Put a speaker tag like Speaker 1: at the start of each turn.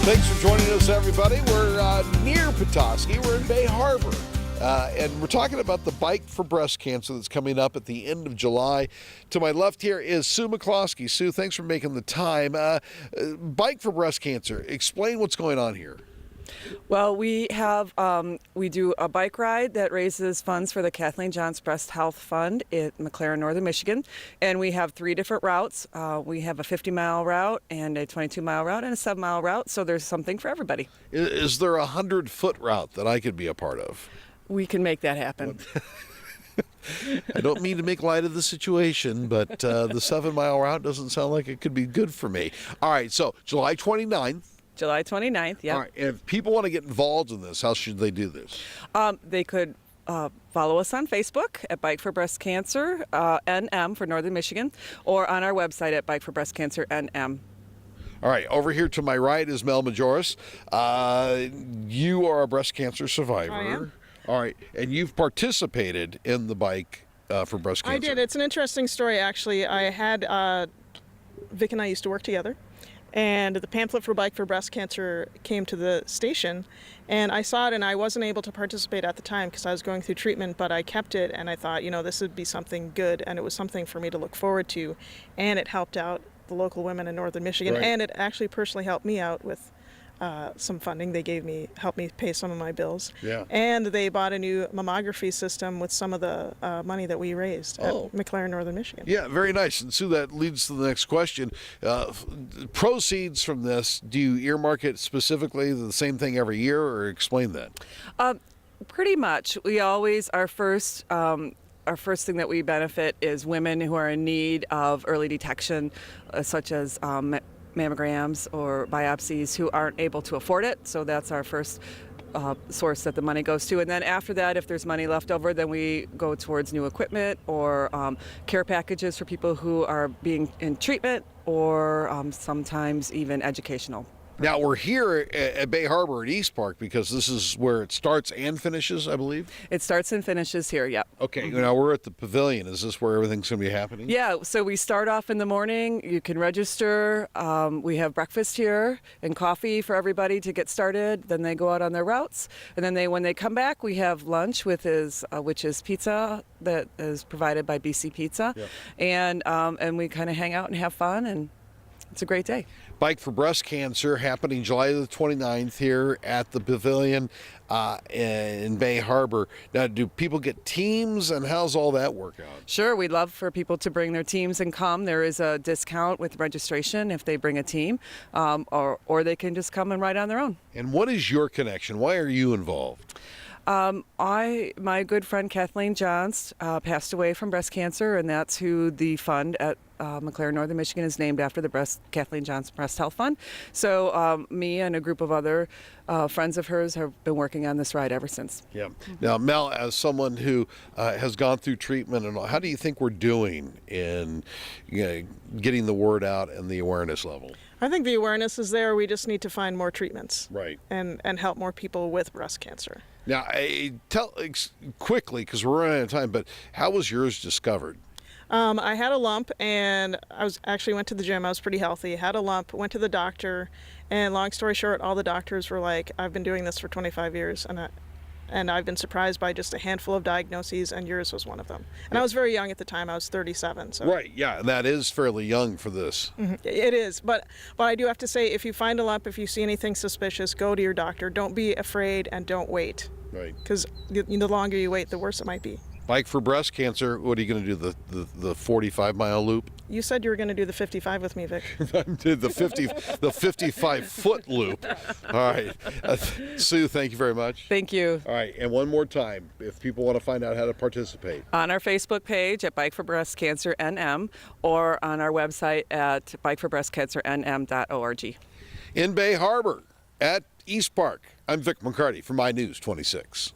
Speaker 1: Thanks for joining us, everybody. We're near Petoskey. We're in Bay Harbor. And we're talking about the Bike for Breast Cancer that's coming up at the end of July. To my left here is Sue McCloskey. Sue, thanks for making the time. Bike for Breast Cancer. Explain what's going on here.
Speaker 2: Well, we do a bike ride that raises funds for the Kathleen Johns Breast Health Fund in McLaren, Northern Michigan. And we have 3 different routes. We have a 50-mile route and a 22-mile route and a 7-mile route. So there's something for everybody.
Speaker 1: Is there a 100-foot route that I could be a part of?
Speaker 2: We can make that happen.
Speaker 1: I don't mean to make light of the situation, but the 7-mile route doesn't sound like it could be good for me. All right, so July 29th.
Speaker 2: July 29th, yeah.
Speaker 1: All right, and if people want to get involved in this, how should they do this?
Speaker 2: They could follow us on Facebook at Bike for Breast Cancer, NM for Northern Michigan, or on our website at Bike for Breast Cancer, NM.
Speaker 1: All right, over here to my right is Mel Majoris. You are a breast cancer survivor.
Speaker 3: I am.
Speaker 1: All right, and you've participated in the Bike for Breast Cancer.
Speaker 3: I did. It's an interesting story, actually. I had, Vic and I used to work together, and the pamphlet for Bike for Breast Cancer came to the station, and I saw it, and I wasn't able to participate at the time because I was going through treatment, but I kept it, and I thought, this would be something good, and it was something for me to look forward to, and it helped out the local women in Northern Michigan,
Speaker 1: right.
Speaker 3: And it actually personally helped me out with some funding. They helped me pay some of my bills.
Speaker 1: Yeah.
Speaker 3: And they bought a new mammography system with some of the money that we raised at McLaren, Northern Michigan.
Speaker 1: Yeah, very nice. And Sue, that leads to the next question. Proceeds from this, do you earmark it specifically the same thing every year, or explain that?
Speaker 2: Pretty much. We always, our first thing that we benefit is women who are in need of early detection, such as mammograms or biopsies, who aren't able to afford it. So that's our first source that the money goes to. And then after that, if there's money left over, then we go towards new equipment or care packages for people who are being in treatment, or sometimes even educational.
Speaker 1: Now, we're here at Bay Harbor at East Park because this is where it starts and finishes, I believe?
Speaker 2: It starts and finishes here, yep.
Speaker 1: Okay, now we're at the Pavilion. Is this where everything's going to be happening?
Speaker 2: Yeah, so we start off in the morning. You can register. We have breakfast here and coffee for everybody to get started. Then they go out on their routes. And then when they come back, we have lunch, which is pizza that is provided by BC Pizza.
Speaker 1: Yep.
Speaker 2: And we kind of hang out and have fun, and it's a great day.
Speaker 1: Bike for Breast Cancer happening July the 29th here at the Pavilion in Bay Harbor. Now, do people get teams, and how's all that work out?
Speaker 2: Sure, we'd love for people to bring their teams and come. There is a discount with registration if they bring a team, or they can just come and ride on their own. And
Speaker 1: what is your connection? Why are you involved?
Speaker 2: My good friend Kathleen Johns passed away from breast cancer, and that's who the fund at McLaren, Northern Michigan is named after, the Kathleen Johns Breast Health Fund. So me and a group of other friends of hers have been working on this ride ever since.
Speaker 1: Yeah. Now, Mel, as someone who has gone through treatment and all, how do you think we're doing in getting the word out and the awareness level?
Speaker 3: I think the awareness is there. We just need to find more treatments.
Speaker 1: Right.
Speaker 3: And help more people with breast cancer.
Speaker 1: Now, tell quickly, because we're running out of time, but how was yours discovered?
Speaker 3: I had a lump, and I went to the gym. I was pretty healthy. Had a lump, went to the doctor, and long story short, all the doctors were like, I've been doing this for 25 years, and I've been surprised by just a handful of diagnoses, and yours was one of them. And I was very young at the time. I was 37. So.
Speaker 1: Right, yeah, and that is fairly young for this.
Speaker 3: Mm-hmm. It is, but I do have to say, if you find a lump, if you see anything suspicious, go to your doctor. Don't be afraid, and don't wait.
Speaker 1: Right.
Speaker 3: Because the longer you wait, the worse it might be.
Speaker 1: Bike for Breast Cancer, what are you going to do, the 45-mile loop?
Speaker 3: You said you were going to do the 55 with me, Vic.
Speaker 1: I did the 55-foot loop. All right. Sue, thank you very much.
Speaker 2: Thank you.
Speaker 1: All right, and one more time, if people want to find out how to participate.
Speaker 2: On our Facebook page at Bike for Breast Cancer NM, or on our website at bikeforbreastcancernm.org.
Speaker 1: In Bay Harbor at East Park, I'm Vic McCarty for My News 26.